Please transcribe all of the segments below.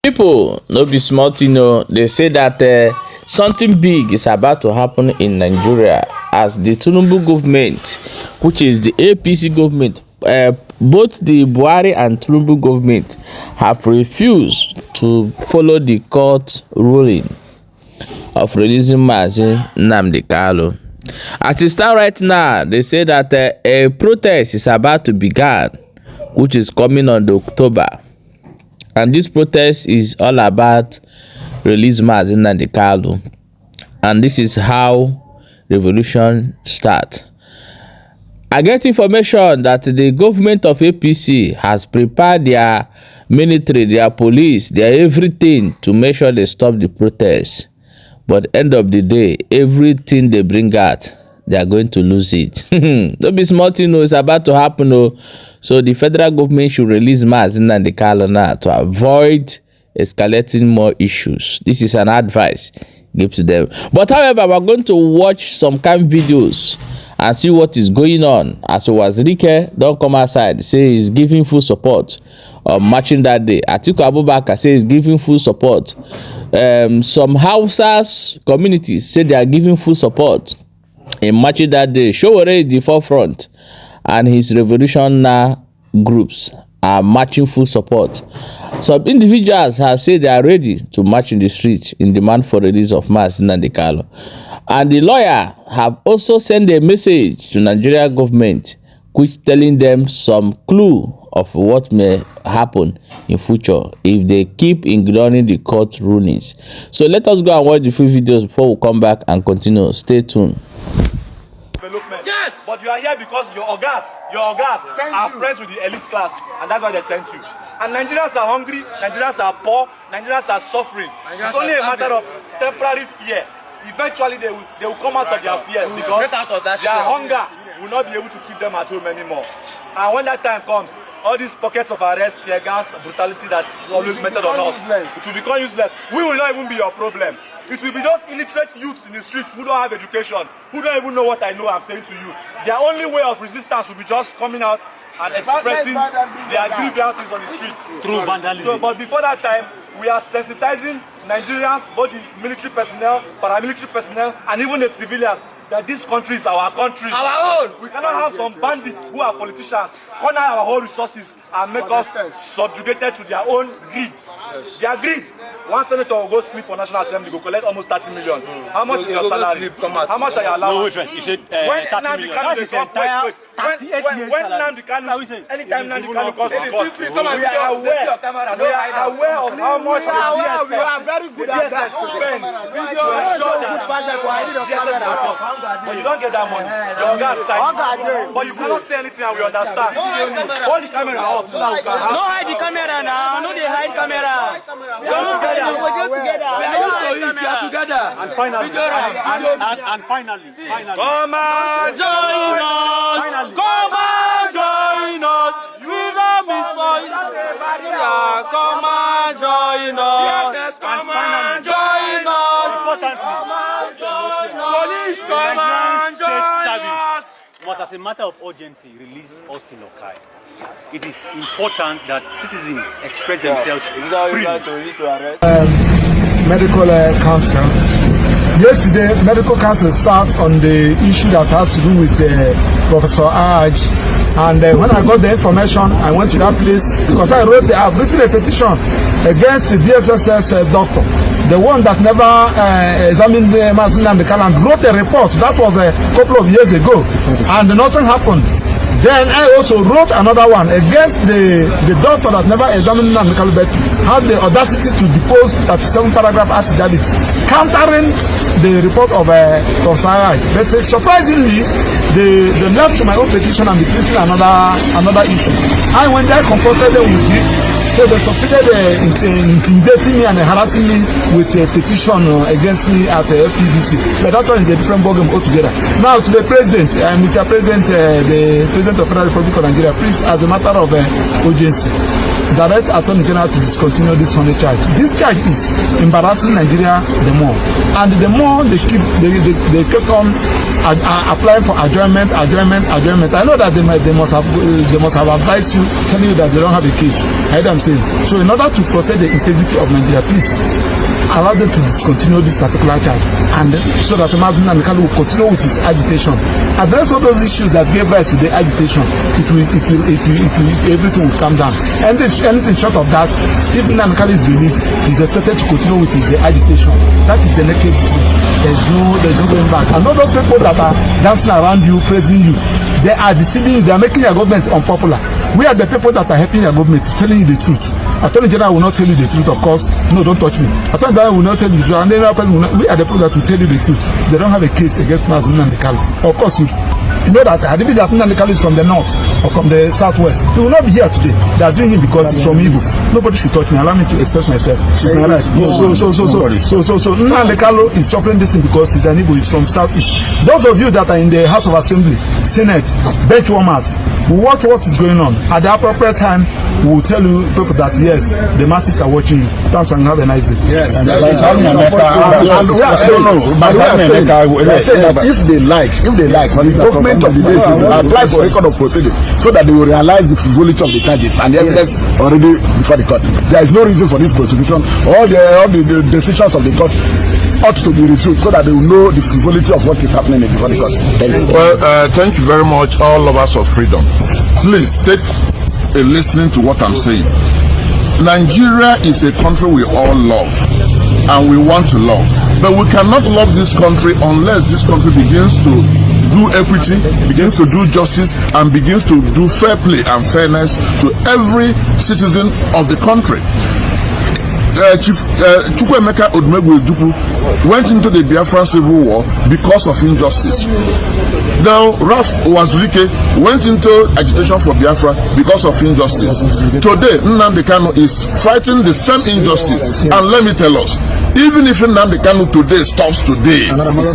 People, no be small thing, no. They say that something big is about to happen in Nigeria as the Tinubu government, which is the APC government, both the Buhari and Tinubu government have refused to follow the court ruling of releasing Nnamdi Kanu. As it stands right now, they say that a protest is about to begin, which is coming on October. And this protest is all about release Nnamdi Kanu. And this is how revolution starts. I get information that the government of APC has prepared their military, their police, their everything to make sure they stop the protest. But end of the day, everything they bring out, they are going to lose it. Don't be smart, you know, it's about to happen. Oh. So the federal government should release Nnamdi Kanu now to avoid escalating more issues. This is an advice give to them. But however, we're going to watch some kind videos and see what is going on. As it was Rike, don't come outside, say he's giving full support on marching that day. Atiku Abubakar say he's giving full support. Some Hausas communities say they are giving full support in marching that day. Showore is the forefront, and his revolutionary groups are marching full support. Some individuals have said they are ready to march in the streets in demand for release of Nnamdi Kanu. And the lawyer have also sent a message to Nigeria government, which telling them some clue of what may happen in future if they keep ignoring the court rulings. So let us go and watch the full videos before we come back and continue. Stay tuned. Yes, but you are here because your ogas are friends with the elite class, and that's why they sent you. And Nigerians are hungry, Nigerians are poor, Nigerians are suffering. It's only a matter of temporary fear. Eventually they will come out of their fear because their hunger will not be able to keep them at home anymore. And when that time comes, all these pockets of arrest, tear gas, brutality that is always meted on us, it will become useless. We will not even be your problem. It will be those illiterate youths in the streets who don't have education, who don't even know what I know I'm saying to you. Their only way of resistance will be just coming out and expressing their grievances on the streets. Through vandalism. So, but before that time, we are sensitizing Nigerians, both the military personnel, paramilitary personnel, and even the civilians, that this country is our country. Our own. We cannot have some bandits who are politicians corner our whole resources and make us subjugated to their own greed. Yes. Their greed. One senator will go sleep for National Assembly, go collect almost 30 million. How much is your salary? How much are your allowance? No, he said 30 million. When Nnamdi Kanu, anytime Nnamdi Kanu comes to court, we are aware of how much the DSS spends to ensure that but you don't get that money. Your guys sign. But you cannot say anything and we understand. Hold the camera up so that we can have. No hide the camera now. No they hide camera. We are together. We are together. And finally. Come and join us. Come and join us. Freedom is for you. Come and join us. Yes, come and join us. Come and join us. Police, come and join us. Must, as a matter of urgency, release Austin Okai. It is important that citizens express themselves freely. Medical Council. Yesterday, Medical Council sat on the issue that has to do with Professor Aj. And when I got the information, I went to that place because I've written a petition against the DSS doctor, the one that never examined Nnamdi Kanu, and wrote a report. That was a couple of years ago, and nothing happened. Then I also wrote another one against the doctor that never examined Nnamdi Kanu, but had the audacity to depose 37 paragraph affidavit, countering the report of Professor Aj. But surprisingly, they left to my own petition and be treating another issue. I went there, confronted them with it. So they succeeded intimidating me and harassing me with a petition against me at the FPDC. But that one is a different ballgame altogether. Now to the President, Mr. President, the President of the Federal Republic of Nigeria, please, as a matter of urgency, direct Attorney General to discontinue this funding charge. This charge is embarrassing Nigeria the more, and the more they keep on applying for adjournment. I know that they must have advised you, telling you that they don't have a case. I heard them saying. So in order to protect the integrity of Nigeria, please allow them to discontinue this particular charge, and so that Nnamdi Kanu will continue with his agitation. Address all those issues that gave rise to the agitation. Everything will calm down. Anything short of that, if Nnamdi Kanu is released, he's expected to continue with his agitation. That is the naked truth. There's no going back. And all those people that are dancing around you, praising you, they are deceiving you. They are making your government unpopular. We are the people that are helping your government, telling you the truth. Attorney General will not tell you the truth, of course. No, don't touch me. Attorney General will not tell you the truth. And then we are the people that will tell you the truth. They don't have a case against Nnamdi Kanu. Of course, you know that I believe that Nnamdi Kanu is from the north or from the southwest. He will not be here today. They are doing him because he's from Igbo. Nobody should touch me. Allow me to express myself. It's my right. So Nnamdi Kanu is suffering this thing because he's an Igbo. He's from southeast. Those of you that are in the House of Assembly, Senate, bench warmers, watch what is going on. At the appropriate time, we will tell you people that yes, the masses are watching you. Thanks and have a nice day. Yes. If they like, the government of the nation will apply for record of proceeding so that they will realize the frivolity of the charges and the evidence already before the court. There is no reason for this prosecution. All the decisions of the court ought to be reviewed so that they will know the frivolity of what is happening before the court. Thank you very much, all lovers of freedom. Please take a listening to what I'm saying. Nigeria is a country we all love and we want to love, but we cannot love this country unless this country begins to do equity, begins to do justice, and begins to do fair play and fairness to every citizen of the country. Chief Chukwuemeka Odumegwu Ojukwu went into the Biafran civil war because of injustice. Now, Ralph Wazulike went into agitation for Biafra because of injustice. Today, Nnamdi Kanu is fighting the same injustice. And let me tell us, even if Nnamdi Kanu today stops today,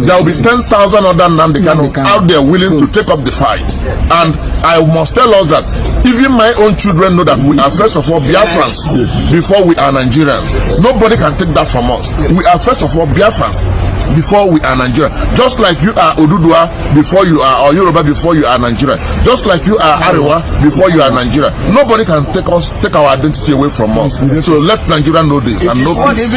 there will be 10,000 other Nnamdi Kanu out there willing to take up the fight. And I must tell us that even my own children know that we are first of all Biafrans before we are Nigerians. Nobody can take that from us. We are first of all Biafrans before we are Nigerian. Just like you are Oduduwa before you are, or Yoruba before you are Nigerian. Just like you are Arewa before you are Nigerian. Nobody can take our identity away from us. So let Nigeria know this and know this.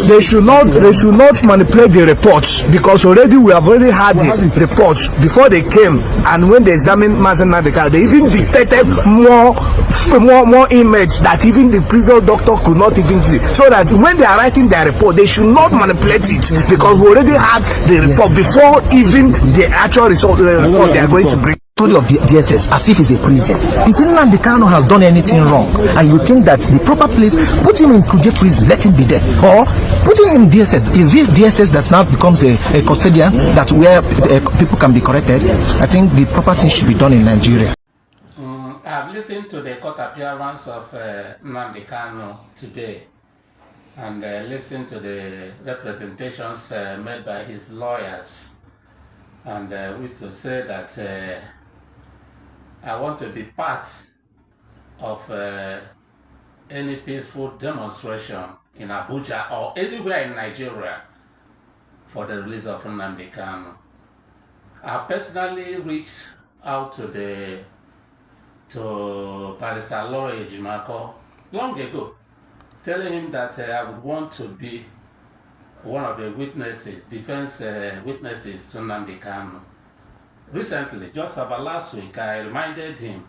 They should not manipulate the reports, because already we have already had the reports before they came, and when they examined Nnamdi Kanu, they even detected more images that even the previous doctor could not even see. So that when they are writing their report, they should not manipulate it, because we already had the report before even the actual result report they are going to bring. Of the DSS as if it's a prison. If Nnamdi Kanu has done anything wrong and you think that the proper place, put him in Kuje prison, let him be there, or put him in DSS. Is it DSS that now becomes a custodian, that where people can be corrected? I think the proper thing should be done in Nigeria. I've listened to the court appearance of Nnamdi Kanu today, and listened to the representations made by his lawyers, and which to say that I want to be part of any peaceful demonstration in Abuja or anywhere in Nigeria for the release of Nnamdi Kanu. I personally reached out to Barrister Laura Ejimako long ago, telling him that I would want to be one of the witnesses, defense witnesses to Nnamdi Kanu. Recently, just about last week, I reminded him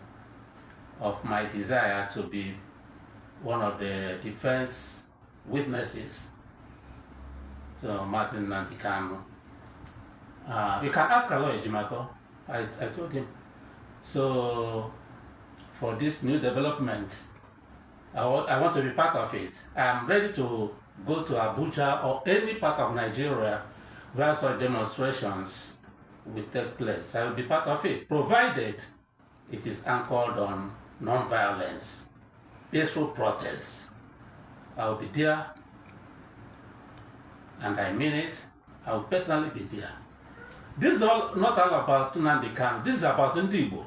of my desire to be one of the defense witnesses to Martin Nnamdi Kanu. You can ask Aloy Ejimako. I told him. So, for this new development, I want to be part of it. I am ready to go to Abuja or any part of Nigeria where such demonstrations will take place. I will be part of it, provided it is anchored on non-violence, peaceful protests. I will be there, and I mean it. I will personally be there. This is not all about Nnamdi Kanu. This is about Ndi Igbo.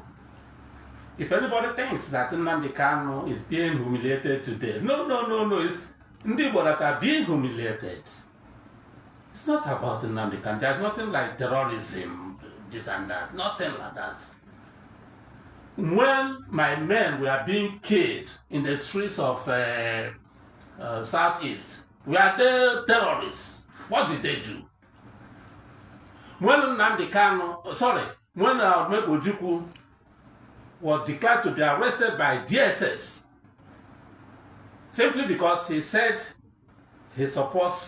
If anybody thinks that Nnamdi Kanu is being humiliated today, no. It's Ndibo that are being humiliated. It's not about Nnamdi Kanu. There's nothing like terrorism, this and that. Nothing like that. When my men were being killed in the streets of Southeast, were they terrorists? What did they do? When Nnamdi Kanu, when Ojukwu was declared to be arrested by DSS, simply because he said he supported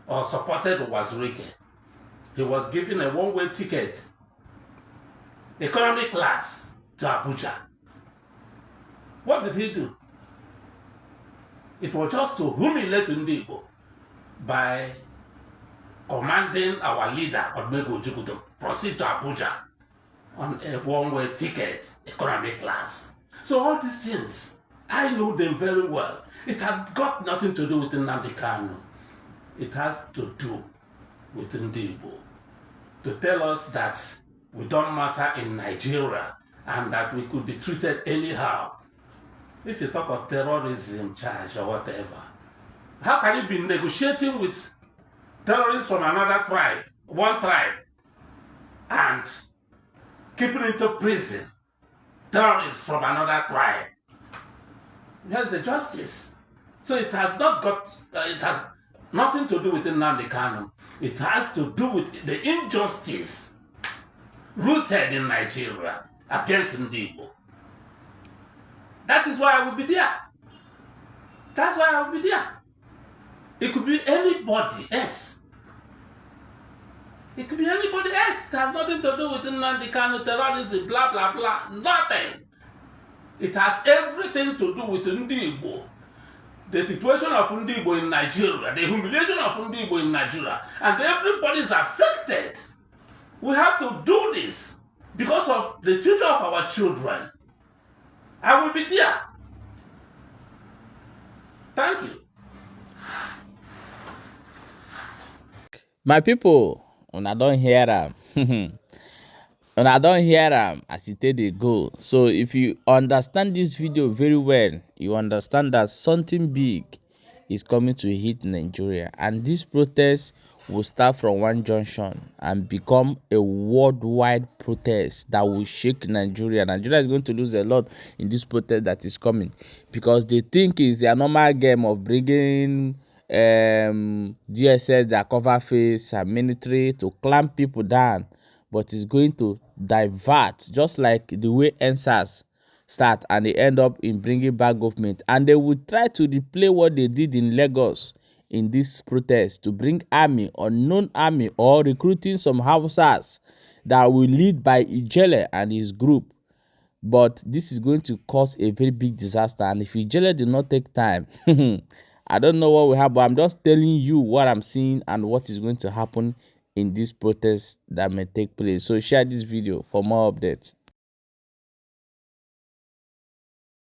Wazirike. He was given a one-way ticket, economy class, to Abuja. What did he do? It was just to humiliate Ndibo by commanding our leader, Odumegwu Ojukwu, to proceed to Abuja on a one-way ticket, economy class. So all these things, I know them very well. It has got nothing to do with Nnamdi Kanu. It has to do with Ndibo. To tell us that we don't matter in Nigeria and that we could be treated anyhow. If you talk of terrorism charge or whatever, how can you be negotiating with terrorists from another tribe, one tribe, and keeping into prison terrorists from another tribe? Where's the justice? So it has nothing to do with Nnamdi Kanu. It has to do with the injustice rooted in Nigeria against Ndibo. That is why I will be there. That's why I will be there. It could be anybody else. It could be anybody else. It has nothing to do with Nnamdi Kanu, terrorism, blah, blah, blah. Nothing. It has everything to do with Ndibo. The situation of Ndibo in Nigeria, the humiliation of Ndibo in Nigeria, and everybody is affected. We have to do this because of the future of our children. I will be there. Thank you. My people, una don hear am. Una don hear am as e take dey go. So if you understand this video very well, you understand that something big is coming to hit Nigeria, and this protest will start from one junction and become a worldwide protest that will shake Nigeria. Nigeria is going to lose a lot in this protest that is coming, because they think it's a normal game of bringing DSS that cover face and military to clamp people down, but it's going to divert, just like the way NSAS start and they end up in bringing back government, and they will try to replay what they did in Lagos in this protest to bring army, unknown army, or recruiting some Hausas that will lead by Ijele and his group. But this is going to cause a very big disaster, and if Ijele did not take time, I don't know what will happen. I'm just telling you what I'm seeing and what is going to happen in this protest that may take place. So share this video for more updates.